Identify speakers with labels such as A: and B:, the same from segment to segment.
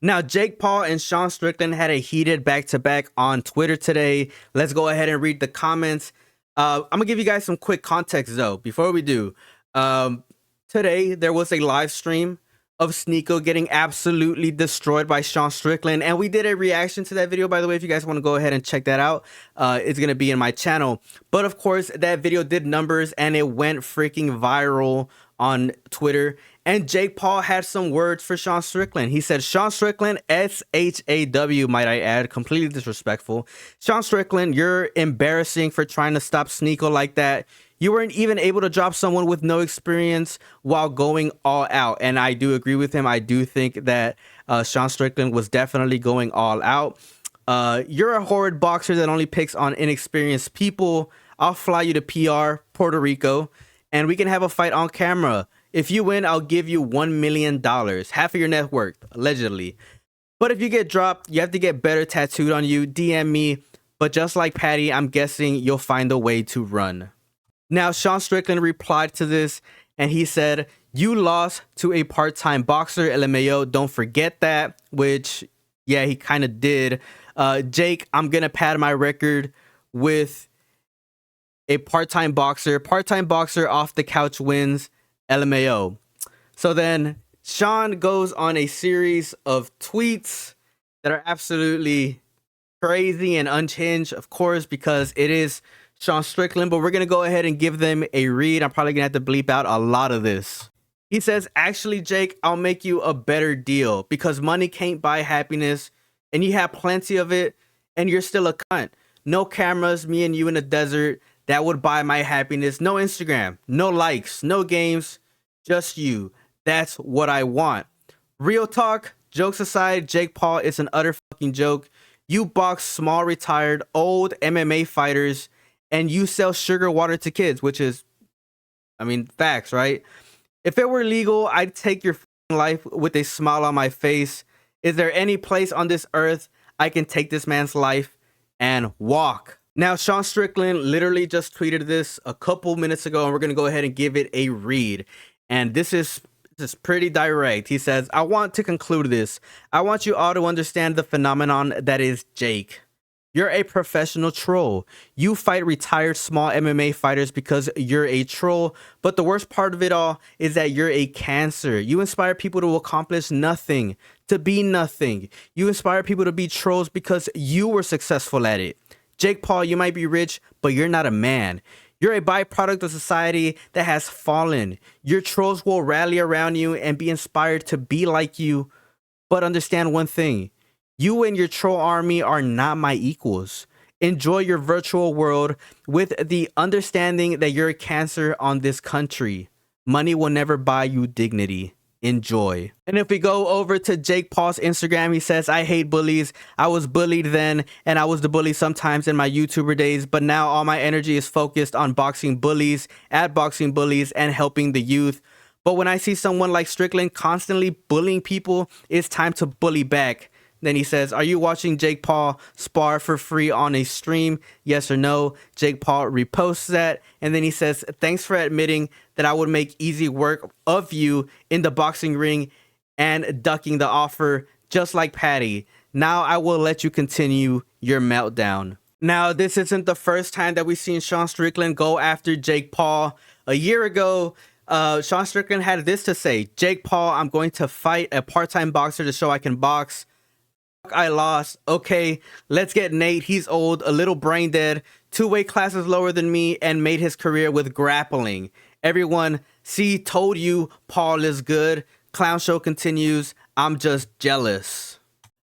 A: Now, Jake Paul and Sean Strickland had a heated back-to-back on Twitter today. Let's go ahead and read the comments. I'm gonna give you guys some quick context though. Before we do, um, today there was a live stream of Sneeko getting absolutely destroyed by Sean Strickland, and we did a reaction to that video. By the way, if you guys want to go ahead and check that out, it's gonna be in my channel. But of course, that video did numbers and it went freaking viral on Twitter. And Jake Paul had some words for Sean Strickland. He said, Sean Strickland, SHAW, might I add, completely disrespectful. Sean Strickland, you're embarrassing for trying to stop Sneeko like that. You weren't even able to drop someone with no experience while going all out. And I do agree with him. I do think that Sean Strickland was definitely going all out. You're a horrid boxer that only picks on inexperienced people. I'll fly you to PR, Puerto Rico, and we can have a fight on camera. If you win, I'll give you $1 million, half of your net worth, allegedly. But if you get dropped, you have to get better tattooed on you. DM me. But just like Patty, I'm guessing you'll find a way to run. Now, Sean Strickland replied to this, and he said, you lost to a part-time boxer, LMAO. Don't forget that, which, yeah, he kind of did. Jake, I'm going to pad my record with a part-time boxer. Part-time boxer off the couch wins. LMAO. So then Sean goes on a series of tweets that are absolutely crazy and unhinged, of course, because it is Sean Strickland, but we're going to go ahead and give them a read. I'm probably going to have to bleep out a lot of this. He says, actually, Jake, I'll make you a better deal because money can't buy happiness and you have plenty of it and you're still a cunt. No cameras, me and you in the desert. That would buy my happiness. No Instagram, no likes, no games, just you. That's what I want. Real talk, jokes aside, Jake Paul is an utter fucking joke. You box small, retired, old MMA fighters, and you sell sugar water to kids, which is, I mean, facts, right? If it were legal, I'd take your life with a smile on my face. Is there any place on this earth I can take this man's life and walk? Now, Sean Strickland literally just tweeted this a couple minutes ago, and we're going to go ahead and give it a read. And this is pretty direct. He says, I want to conclude this. I want you all to understand the phenomenon that is Jake. You're a professional troll. You fight retired small MMA fighters because you're a troll. But the worst part of it all is that you're a cancer. You inspire people to accomplish nothing, to be nothing. You inspire people to be trolls because you were successful at it. Jake Paul, you might be rich, but you're not a man. You're a byproduct of society that has fallen. Your trolls will rally around you and be inspired to be like you. But understand one thing. You and your troll army are not my equals. Enjoy your virtual world with the understanding that you're a cancer on this country. Money will never buy you dignity. Enjoy. And if we go over to Jake Paul's Instagram, he says, I hate bullies. I was bullied then, and I was the bully sometimes in my YouTuber days, but now all my energy is focused on boxing bullies, boxing bullies, and helping the youth. But when I see someone like Strickland constantly bullying people, it's time to bully back. Then he says, are you watching Jake Paul spar for free on a stream? Yes or no? Jake Paul reposts that. And then he says, thanks for admitting that I would make easy work of you in the boxing ring and ducking the offer just like Patty. Now I will let you continue your meltdown. Now, this isn't the first time that we've seen Sean Strickland go after Jake Paul. A year ago, Sean Strickland had this to say, Jake Paul, I'm going to fight a part-time boxer to show I can box. I lost. Okay, let's get Nate. He's old, a little brain dead, 2 weight classes lower than me, and made his career with grappling. Everyone, see, told you Paul is good. Clown show continues. I'm just jealous.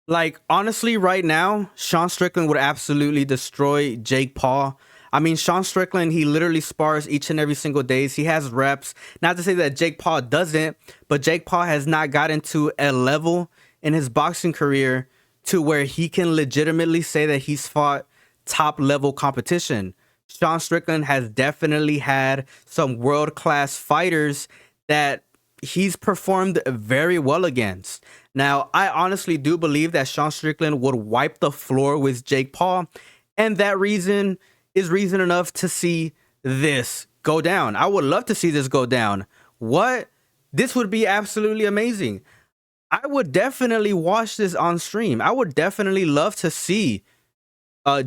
A: Like, honestly, right now, Sean Strickland would absolutely destroy Jake Paul. I mean, Sean Strickland, he literally spars each and every single day. He has reps. Not to say that Jake Paul doesn't, but Jake Paul has not gotten to a level in his boxing career to where he can legitimately say that he's fought top level competition. Sean Strickland has definitely had some world-class fighters that he's performed very well against. Now, I honestly do believe that Sean Strickland would wipe the floor with Jake Paul, and that reason is reason enough to see this go down. I would love to see this go down. What? This would be absolutely amazing. I would definitely watch this on stream. I would definitely love to see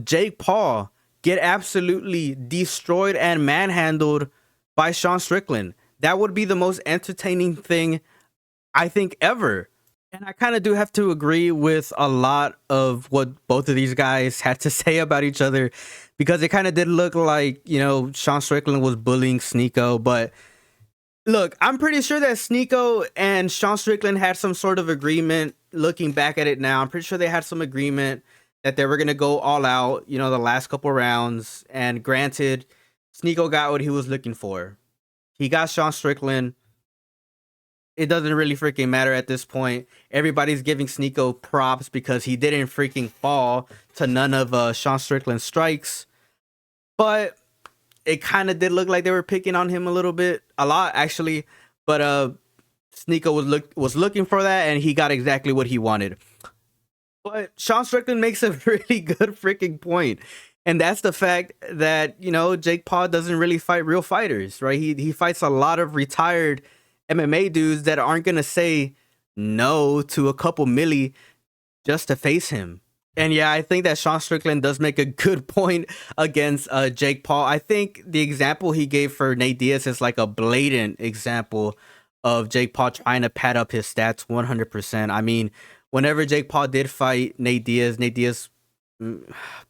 A: Jake Paul get absolutely destroyed and manhandled by Sean Strickland. That would be the most entertaining thing I think ever. And I kind of do have to agree with a lot of what both of these guys had to say about each other, because it kind of did look like, you know, Sean Strickland was bullying Sneeko. But look, I'm pretty sure that Sneeko and Sean Strickland had some sort of agreement. Looking back at it now, I'm pretty sure they had some agreement that they were going to go all out, you know, the last couple rounds. And granted, Sneeko got what he was looking for. He got Sean Strickland. It doesn't really freaking matter at this point. Everybody's giving Sneeko props because he didn't freaking fall to none of Sean Strickland's strikes. But it kind of did look like they were picking on him a lot actually. But Sneeko was looking for that, and he got exactly what he wanted. But Sean Strickland makes a really good freaking point. And that's the fact that, you know, Jake Paul doesn't really fight real fighters, right? He fights a lot of retired MMA dudes that aren't going to say no to a couple milli just to face him. And yeah, I think that Sean Strickland does make a good point against Jake Paul. I think the example he gave for Nate Diaz is like a blatant example of Jake Paul trying to pad up his stats 100%. I mean, whenever Jake Paul did fight Nate Diaz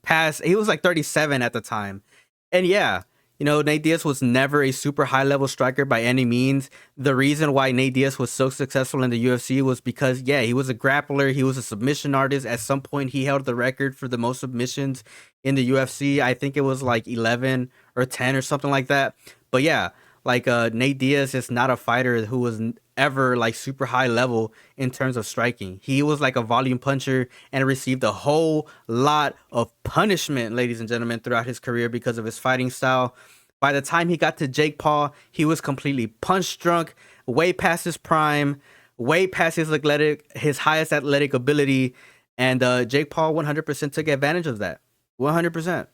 A: passed, he was like 37 at the time. And yeah, you know, Nate Diaz was never a super high level striker by any means. The reason why Nate Diaz was so successful in the UFC was because, yeah, he was a grappler. He was a submission artist. At some point, he held the record for the most submissions in the UFC. I think it was like 11 or 10 or something like that. But yeah, like Nate Diaz is not a fighter who was ever like super high level in terms of striking. He was like a volume puncher and received a whole lot of punishment, ladies and gentlemen, throughout his career because of his fighting style. By the time he got to Jake Paul, he was completely punch drunk, way past his prime, way past his highest athletic ability. And Jake Paul 100% took advantage of that. 100%.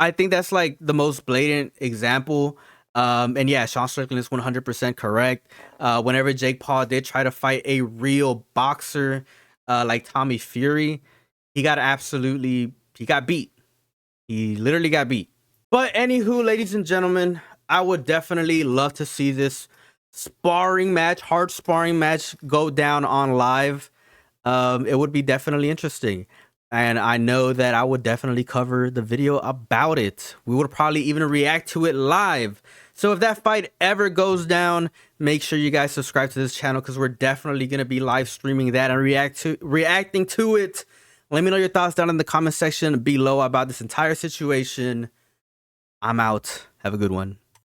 A: I think that's like the most blatant example. And yeah, Sean Strickland is 100% correct. Whenever Jake Paul did try to fight a real boxer like Tommy Fury, he got beat. He literally got beat. But anywho, ladies and gentlemen, I would definitely love to see this hard sparring match go down on live. It would be definitely interesting. And I know that I would definitely cover the video about it. We would probably even react to it live. So if that fight ever goes down, make sure you guys subscribe to this channel, because we're definitely going to be live streaming that and reacting to it. Let me know your thoughts down in the comment section below about this entire situation. I'm out. Have a good one.